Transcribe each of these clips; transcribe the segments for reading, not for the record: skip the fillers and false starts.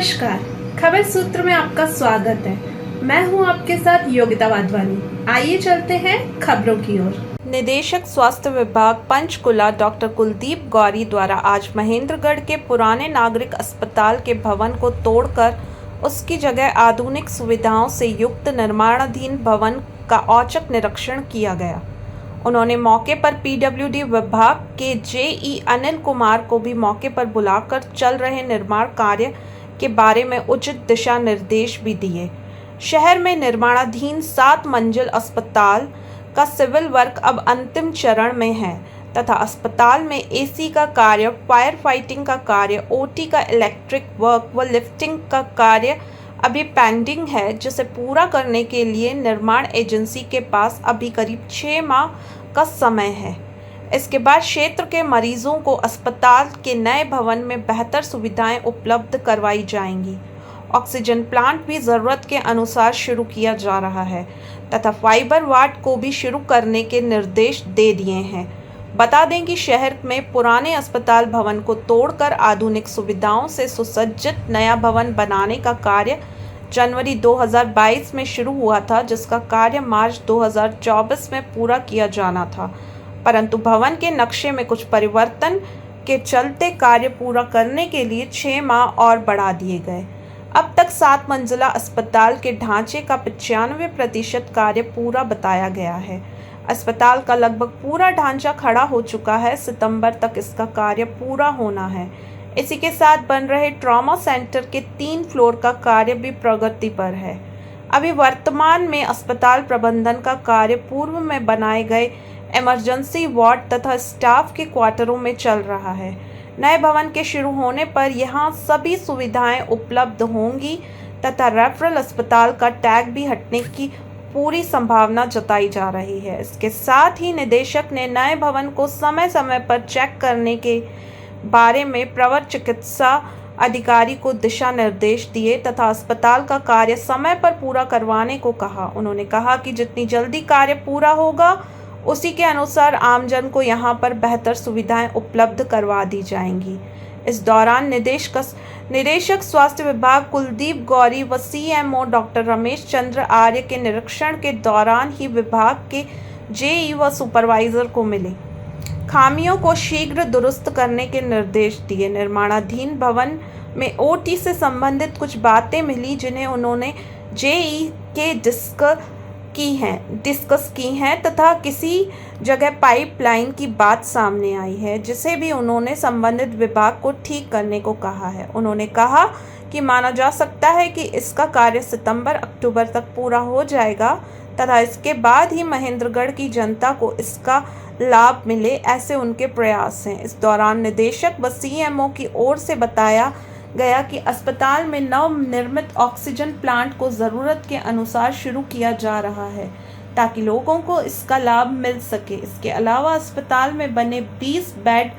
नमस्कार, खबर सूत्र में आपका स्वागत है। मैं हूं आपके साथ योगिता वाधवानी। आइए चलते हैं खबरों की ओर। निदेशक स्वास्थ्य विभाग पंचकुला डॉक्टर कुलदीप गौरी द्वारा आज महेंद्रगढ़ के पुराने नागरिक अस्पताल के भवन को तोड़कर उसकी जगह आधुनिक सुविधाओं से युक्त निर्माणाधीन भवन का औचक निरीक्षण किया गया। उन्होंने मौके पर पीडब्ल्यूडी विभाग के जेई अनिल कुमार को भी मौके पर बुलाकर चल रहे निर्माण कार्य के बारे में उचित दिशा निर्देश भी दिए। शहर में निर्माणाधीन 7 मंजिल अस्पताल का सिविल वर्क अब अंतिम चरण में है तथा अस्पताल में एसी का कार्य, फायर फाइटिंग का कार्य, ओटी का इलेक्ट्रिक वर्क व लिफ्टिंग का कार्य अभी पेंडिंग है, जिसे पूरा करने के लिए निर्माण एजेंसी के पास अभी करीब 6 माह का समय है। इसके बाद क्षेत्र के मरीजों को अस्पताल के नए भवन में बेहतर सुविधाएं उपलब्ध करवाई जाएंगी। ऑक्सीजन प्लांट भी ज़रूरत के अनुसार शुरू किया जा रहा है तथा फाइबर वार्ड को भी शुरू करने के निर्देश दे दिए हैं। बता दें कि शहर में पुराने अस्पताल भवन को तोड़कर आधुनिक सुविधाओं से सुसज्जित नया भवन बनाने का कार्य जनवरी 2022 में शुरू हुआ था, जिसका कार्य मार्च 2024 में पूरा किया जाना था, परंतु भवन के नक्शे में कुछ परिवर्तन के चलते कार्य पूरा करने के लिए 6 माह और बढ़ा दिए गए। अब तक 7 मंजिला अस्पताल के ढांचे का 95% कार्य पूरा बताया गया है। अस्पताल का लगभग पूरा ढांचा खड़ा हो चुका है। सितंबर तक इसका कार्य पूरा होना है। इसी के साथ बन रहे ट्रॉमा सेंटर के 3 फ्लोर का कार्य भी प्रगति पर है। अभी वर्तमान में अस्पताल प्रबंधन का कार्य पूर्व में बनाए गए इमरजेंसी वार्ड तथा स्टाफ के क्वार्टरों में चल रहा है। नए भवन के शुरू होने पर यहां सभी सुविधाएं उपलब्ध होंगी तथा रेफरल अस्पताल का टैग भी हटने की पूरी संभावना जताई जा रही है। इसके साथ ही निदेशक ने नए भवन को समय समय पर चेक करने के बारे में प्रवर चिकित्सा अधिकारी को दिशा निर्देश दिए तथा अस्पताल का कार्य समय पर पूरा करवाने को कहा। उन्होंने कहा कि जितनी जल्दी कार्य पूरा होगा उसी के अनुसार आमजन को यहां पर बेहतर सुविधाएं उपलब्ध करवा दी जाएंगी। इस दौरान निदेशक स्वास्थ्य विभाग कुलदीप गौरी व सीएमओ डॉक्टर रमेश चंद्र आर्य के निरीक्षण के दौरान ही विभाग के जेई व सुपरवाइजर को मिले। खामियों को शीघ्र दुरुस्त करने के निर्देश दिए। निर्माणाधीन भवन में ओटी से संबंधित कुछ बातें मिली जिन्हें उन्होंने जेई के डिस्कस की हैं तथा किसी जगह पाइपलाइन की बात सामने आई है, जिसे भी उन्होंने संबंधित विभाग को ठीक करने को कहा है। उन्होंने कहा कि माना जा सकता है कि इसका कार्य सितंबर-अक्टूबर तक पूरा हो जाएगा तथा इसके बाद ही महेंद्रगढ़ की जनता को इसका लाभ मिले, ऐसे उनके प्रयास हैं। इस दौरान निदेशक व सीएमओ की ओर से बताया गया कि अस्पताल में नव निर्मित ऑक्सीजन प्लांट को ज़रूरत के अनुसार शुरू किया जा रहा है ताकि लोगों को इसका लाभ मिल सके। इसके अलावा अस्पताल में बने 20 बेड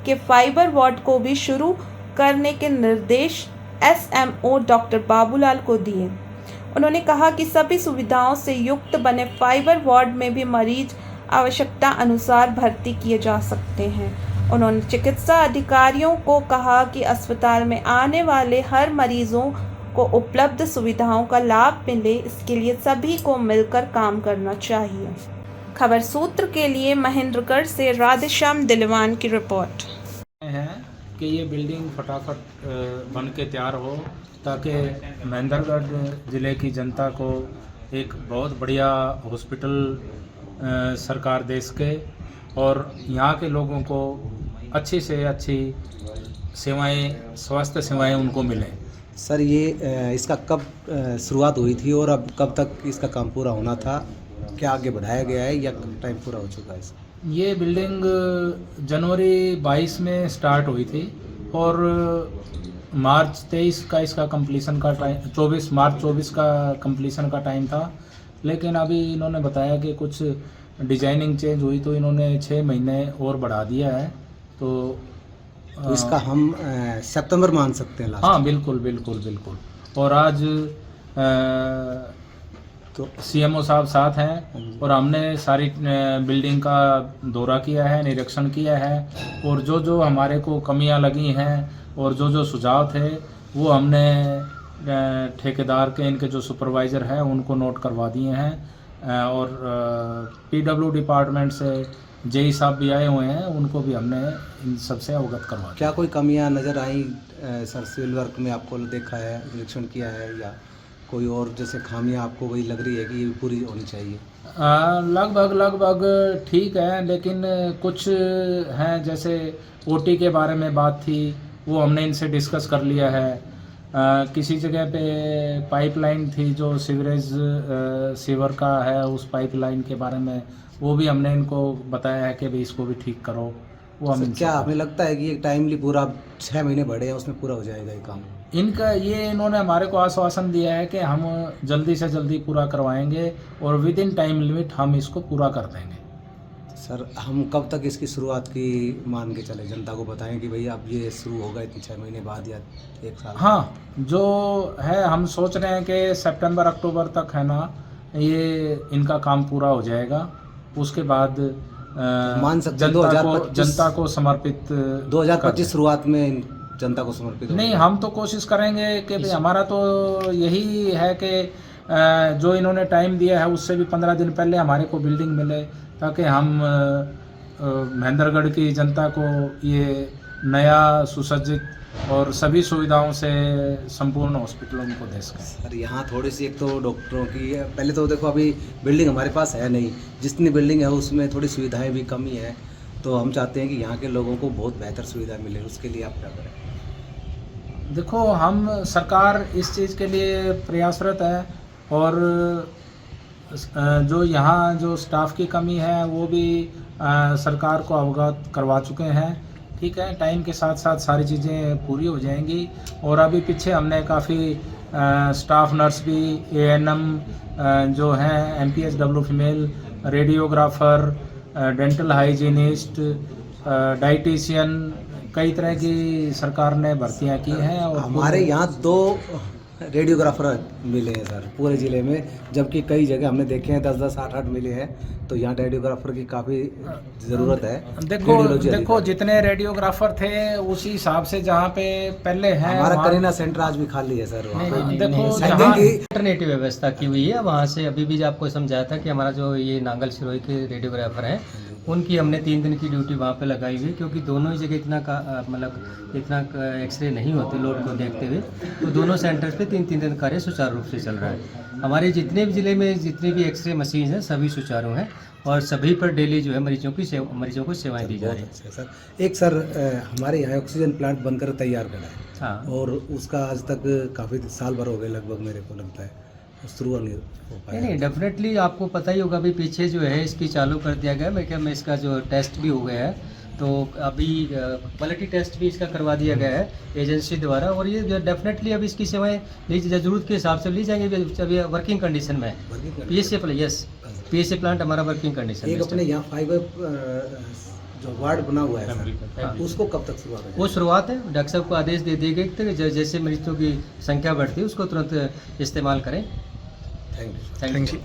के फाइबर वार्ड को भी शुरू करने के निर्देश एसएमओ डॉक्टर बाबूलाल को दिए। उन्होंने कहा कि सभी सुविधाओं से युक्त बने फाइबर वार्ड में भी मरीज आवश्यकता अनुसार भर्ती किए जा सकते हैं। उन्होंने चिकित्सा अधिकारियों को कहा कि अस्पताल में आने वाले हर मरीजों को उपलब्ध सुविधाओं का लाभ मिले, इसके लिए सभी को मिलकर काम करना चाहिए। खबर सूत्र के लिए महेंद्रगढ़ से राधेश्याम दिलवान की रिपोर्ट है कि ये बिल्डिंग फटाफट बन के तैयार हो ताकि महेंद्रगढ़ ज़िले की जनता को एक बहुत बढ़िया हॉस्पिटल सरकार दे सके और यहाँ के लोगों को अच्छी से अच्छी सेवाएं, स्वास्थ्य सेवाएं उनको मिलें। सर, ये इसका कब शुरुआत हुई थी और अब कब तक इसका काम पूरा होना था? क्या आगे बढ़ाया गया है या टाइम पूरा हो चुका है? ये बिल्डिंग जनवरी 22 में स्टार्ट हुई थी और मार्च 23 का इसका कंप्लीशन का टाइम, मार्च 24 का कंप्लीशन का टाइम था, लेकिन अभी इन्होंने बताया कि कुछ डिजाइनिंग चेंज हुई तो इन्होंने 6 महीने और बढ़ा दिया है। तो इसका हम सितंबर मान सकते हैं लास्ट? हाँ, बिल्कुल बिल्कुल बिल्कुल। और आज तो सीएमओ साहब साथ हैं और हमने सारी बिल्डिंग का दौरा किया है, निरीक्षण किया है और जो जो हमारे को कमियां लगी हैं और जो जो सुझाव थे वो हमने ठेकेदार के इनके जो सुपरवाइज़र हैं उनको नोट करवा दिए हैं और पीडब्ल्यू डिपार्टमेंट से जेई साहब भी आए हुए हैं, उनको भी हमने इन सबसे अवगत करवा दिया। क्या कोई कमियां नज़र आई सर सिविल वर्क में? आपको देखा है, निरीक्षण किया है, या कोई और जैसे खामियां आपको वही लग रही है कि ये पूरी होनी चाहिए? लगभग ठीक है, लेकिन कुछ हैं जैसे ओटी के बारे में बात थी, वो हमने इनसे डिस्कस कर लिया है। किसी जगह पे पाइपलाइन थी जो सीवर का है, उस पाइपलाइन के बारे में वो भी हमने इनको बताया है कि भाई इसको भी ठीक करो। वो हम क्या हमें लगता है कि एक टाइमली पूरा 6 महीने बढ़े हैं उसमें पूरा हो जाएगा ये काम? इन्होंने हमारे को आश्वासन दिया है कि हम जल्दी से जल्दी पूरा करवाएंगे और विद इन टाइम लिमिट हम इसको पूरा कर देंगे। सर हम कब तक इसकी शुरुआत की मान के चले, जनता को बताएं कि भैया अब ये शुरू होगा इतने 6 महीने बाद या 1 साल? हाँ, जो है हम सोच रहे हैं कि सितंबर अक्टूबर तक है ना ये इनका काम पूरा हो जाएगा। उसके बाद मान सकते हैं जनता को समर्पित 2025 शुरुआत में जनता को समर्पित नहीं, हम तो कोशिश करेंगे कि भाई हमारा तो यही है कि जो इन्होंने टाइम दिया है उससे भी 15 दिन पहले हमारे को बिल्डिंग मिले, ताकि हम महेंद्रगढ़ की जनता को ये नया सुसज्जित और सभी सुविधाओं से संपूर्ण हॉस्पिटलों को दे सकें। सर यहाँ थोड़ी सी एक तो डॉक्टरों की पहले तो देखो अभी बिल्डिंग हमारे पास है नहीं, जितनी बिल्डिंग है उसमें थोड़ी सुविधाएं भी कमी है, तो हम चाहते हैं कि यहाँ के लोगों को बहुत बेहतर सुविधा मिले, उसके लिए आप क्या करें? देखो, हम सरकार इस चीज़ के लिए प्रयासरत है और जो यहाँ जो स्टाफ की कमी है वो भी सरकार को अवगत करवा चुके हैं। ठीक है, टाइम के साथ साथ सारी चीज़ें पूरी हो जाएंगी। और अभी पीछे हमने काफ़ी स्टाफ नर्स भी, एएनएम जो हैं, MPHW female, radiographer, dental hygienist, dietitian, कई तरह की सरकार ने भर्तियां की हैं। और हमारे यहाँ 2 रेडियोग्राफर मिले हैं सर पूरे ज़िले में, जबकि कई जगह हमने देखे हैं 10-10, 8-8 मिले हैं, तो यहाँ रेडियोग्राफर की काफ़ी ज़रूरत है। देखो जितने रेडियोग्राफर थे उसी हिसाब से जहाँ पे पहले हैं, हमारा करीना सेंटर आज भी खाली है सर। देखो अल्टरनेटिव व्यवस्था की हुई है वहाँ से। अभी भी आपको समझाया था कि हमारा जो ये नांगल सिरोही के रेडियोग्राफर हैं उनकी हमने 3 दिन की ड्यूटी वहाँ पे लगाई हुई, क्योंकि दोनों ही जगह इतना एक्सरे नहीं होते लोड को देखते हुए, तो दोनों सेंटर्स पे 3-3 दिन कार्य सुचारू रूप से चल रहा है। हमारे जितने भी ज़िले में जितनी भी एक्सरे मशीन हैं सभी सुचारू हैं और सभी पर डेली जो है मरीजों को सेवाएं दी जा रही हैं। सर एक सर हमारे यहाँ ऑक्सीजन प्लांट बनकर तैयार करा है, हाँ, और उसका आज तक काफ़ी साल भर हो गए लगभग, मेरे को लगता है शुरू नहीं हो पाया। नहीं, डेफिनेटली आपको पता ही होगा, अभी पीछे जो है इसकी चालू कर दिया गया। मेरे ख्याल में इसका जो टेस्ट भी हो गया है, तो अभी क्वालिटी टेस्ट भी इसका करवा दिया गया है एजेंसी द्वारा, और ये डेफिनेटली अब इसकी सेवाएं ज़रूरत के हिसाब से ली जाएंगी। अभी वर्किंग कंडीशन में है पीएसए प्लांट हमारा वर्किंग कंडीशन एक अपने यहाँ 5 जो वार्ड बना हुआ है सर, उसको कब तक शुरुआत है? वो शुरुआत है, डॉक्टर साहब को आदेश दे दिए गए थे कि जैसे मरीजों की संख्या बढ़ती है उसको तुरंत इस्तेमाल करें। Thank you.